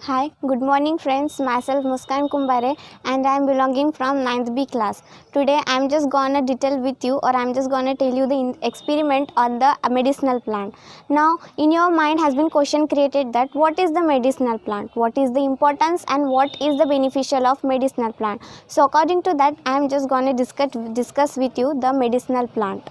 Hi, good morning friends. Myself Muskan Kumbare and I am belonging from 9th B class. Today I am just gonna detail with you or I am just gonna tell you the experiment on the medicinal plant. Now in your mind has been question created that what is the medicinal plant? What is the importance and what is the beneficial of medicinal plant? So according to that I am just gonna discuss with you the medicinal plant.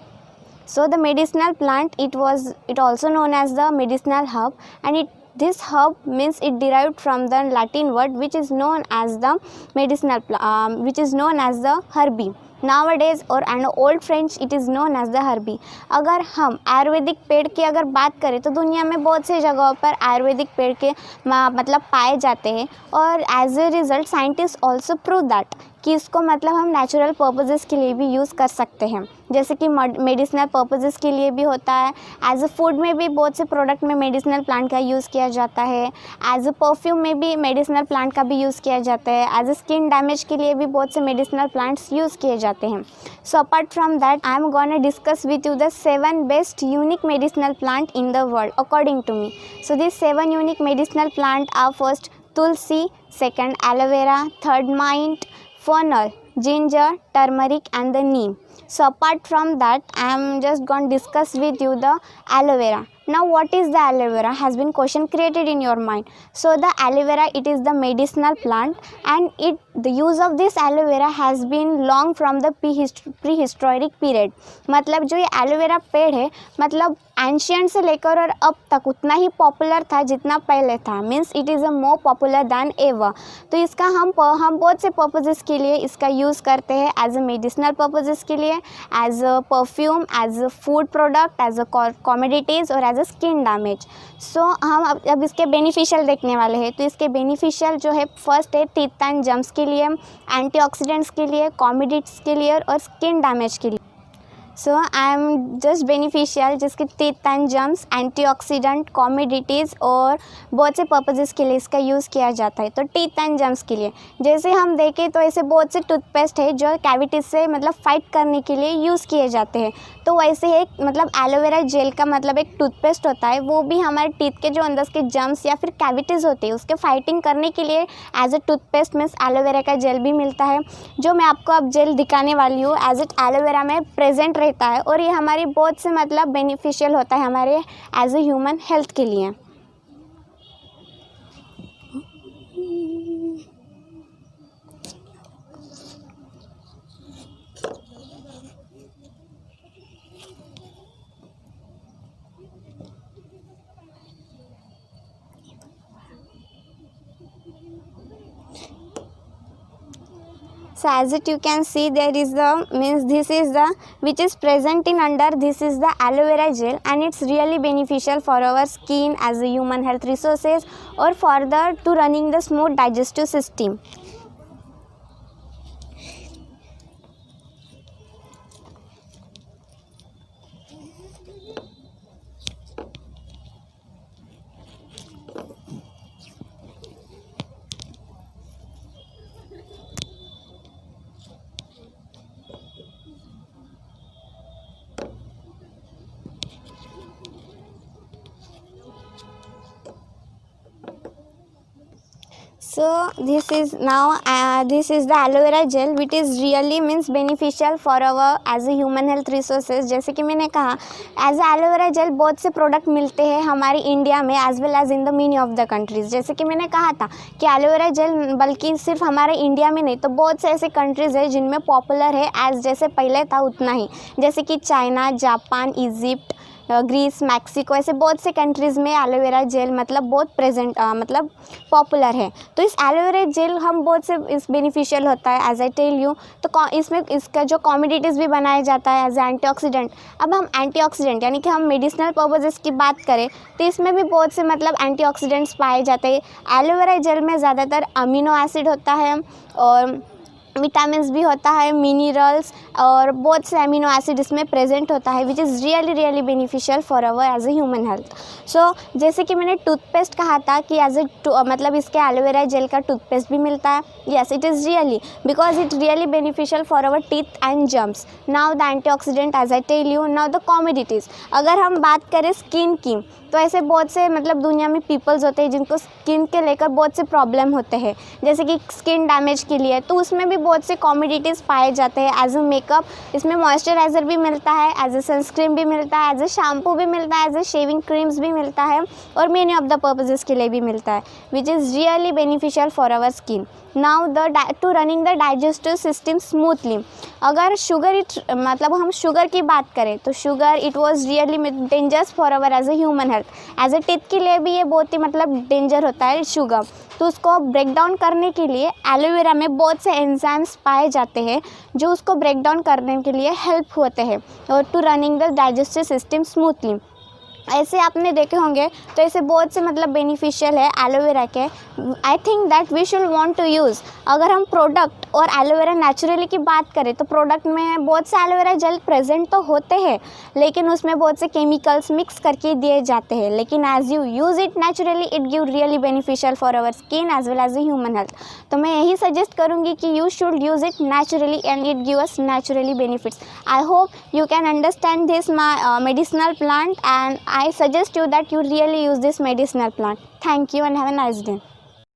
So the medicinal plant it also known as the medicinal herb and this herb means it derived from the Latin word which is known as the which is known as the herby. Nowadays और and old French it is known as the herby. अगर हम आयुर्वेदिक पेड़ की अगर बात करें तो दुनिया में बहुत सी जगहों पर आयुर्वेदिक पेड़ के मतलब पाए जाते हैं और as a result scientist also prove that कि इसको मतलब हम नेचुरल पर्पसेस के लिए भी यूज़ कर सकते हैं. जैसे कि मेडिसिनल पर्पसेस के लिए भी होता है. एज अ फूड में भी बहुत से प्रोडक्ट में मेडिसिनल प्लांट का यूज़ किया जाता है. एज अ परफ्यूम में भी मेडिसिनल प्लांट का भी यूज़ किया जाता है. एज अ स्किन डैमेज के लिए भी बहुत से मेडिसिनल प्लांट्स यूज़ किए जाते हैं. So apart from that I am gonna discuss with you the 7 best unique medicinal plant in the world according to me. So this 7 unique medicinal plant are first tulsi, second aloe vera, third mint, fennel, ginger, turmeric and the neem. So apart from that I am just going to discuss with you the aloe vera. Now what is the aloe vera has been question created in your mind. So the aloe vera it is the medicinal plant and the use of this aloe vera has been long from the prehistoric period. मतलब जो ये aloe vera पेड़ है मतलब ancient से लेकर और अब तक उतना ही पॉपुलर था जितना पहले था. Means it is a more popular than ever. तो इसका हम बहुत से पर्पजेस के लिए इसका यूज़ करते हैं. एज अ मेडिसिनल पर्पजेस के लिए, as a perfume, as a food product, as a commodities और as a skin damage. So हम अब इसके बेनिफिशियल देखने वाले हैं. तो इसके बेनिफिशियल जो है फर्स्ट है टीथ एंड जम्स के लिए, एंटीऑक्सीडेंट्स के लिए, कॉमोडिटीज़ के लिए और स्किन डैमेज के लिए. सो आई एम जस्ट बेनिफिशियल जिसके teeth and germs, antioxidant, commodities और बहुत से पर्पजेस के लिए इसका यूज़ किया जाता है. तो टीथ एंड जम्स के लिए जैसे हम देखें तो ऐसे बहुत से टूथपेस्ट है जो कैविटीज से मतलब फाइट करने के लिए यूज़ किए जाते हैं. तो वैसे एक मतलब एलोवेरा जेल का मतलब एक टूथपेस्ट होता है. वो भी हमारे टीथ के जो अंदर के जम्स या फिर कैविटीज़ होते हैं उसके फाइटिंग करने के लिए as a toothpaste means aloe vera का जेल भी मिलता है. जो मैं आपको अब जेल दिखाने वाली हूँ एज इट एलोवेरा में प्रेजेंट रहता है और ये हमारी बहुत से मतलब बेनिफिशियल होता है हमारे एज ए ह्यूमन हेल्थ के लिए. So as it you can see there is the this is the which is present in under this is the aloe vera gel and it's really beneficial for our skin as a human health resources or further to running the smooth digestive system. So this is now this is the aloe vera gel which is really means beneficial for our as a human health resources. जैसे कि मैंने कहा as एलोe vera gel बहुत से product मिलते हैं हमारी India में as well as in the many of the countries. जैसे कि मैंने कहा था कि एलोe vera gel बल्कि सिर्फ हमारे इंडिया में नहीं तो बहुत से ऐसे कंट्रीज़ है जिनमें पॉपुलर है एज जैसे पहले था उतना ही. जैसे कि China, Japan, Egypt, Greece, Mexico ऐसे बहुत से कंट्रीज़ में एलोवेरा जेल मतलब बहुत प्रेजेंट मतलब पॉपुलर है. तो इस एलोवेरा जेल हम बहुत से इस बेनिफिशियल होता है एज आई टेल यू. तो इसमें इसका जो कॉमोडिटीज़ भी बनाया जाता है एज एंटीऑक्सीडेंट. अब हम एंटीऑक्सीडेंट यानी कि हम मेडिसिनल पर्पजेस की बात करें तो इसमें भी बहुत से मतलब एंटीऑक्सीडेंट्स पाए जाते हैं. एलोवेरा जेल में ज़्यादातर अमीनो एसिड होता है और विटामिन्स भी होता है, मिनरल्स और बहुत से अमीनो एसिड इसमें प्रेजेंट होता है, which is really beneficial for our as a human health. So जैसे कि मैंने टूथपेस्ट कहा था कि एज ए मतलब इसके एलोवेरा जेल का टूथपेस्ट भी मिलता है। Yes, it is really because it really beneficial for our teeth and gums. Now the antioxidant as I tell you. Now the commodities, अगर हम बात करें स्किन की, तो ऐसे बहुत से मतलब दुनिया में पीपल्स होते हैं जिनको स्किन के लेकर बहुत से प्रॉब्लम होते हैं, जैसे कि स्किन डैमेज के लिए, तो उसमें भी बहुत से कॉमोडिटीज़ पाए जाते हैं। एज ए मेकअप इसमें मॉइस्चराइज़र भी मिलता है, एज ए सनस्क्रीन भी मिलता है, एज ए शैम्पू भी मिलता है, एज ए शेविंग क्रीम्स भी मिलता है और मेनी ऑफ द पर्पजेज़ के लिए भी मिलता है, which is really beneficial for our skin. Now to running the digestive system smoothly, अगर शुगर मतलब हम शुगर की बात करें तो sugar it was really dangerous for our as a human health. As a teeth के लिए भी ये बहुत ही मतलब डेंजर होता है शुगर, तो उसको ब्रेक डाउन करने के लिए एलोवेरा में बहुत से एंजाइम्स पाए जाते हैं जो उसको ब्रेक डाउन करने के लिए हेल्प होते हैं और to running the digestive system smoothly. ऐसे आपने देखे होंगे, तो ऐसे बहुत से मतलब बेनिफिशियल है एलोवेरा के। I think that we should want to use. अगर हम प्रोडक्ट और एलोवेरा नेचुरली की बात करें तो प्रोडक्ट में बहुत से एलोवेरा जेल प्रेजेंट तो होते हैं, लेकिन उसमें बहुत से केमिकल्स मिक्स करके दिए जाते हैं, लेकिन as you use it naturally it give really beneficial for our skin as well as a human health. तो मैं यही सजेस्ट करूँगी कि you should use it naturally and it give us naturally benefits. I hope you can understand this medicinal plant, and I suggest you that you really use this medicinal plant. Thank you and have a nice day.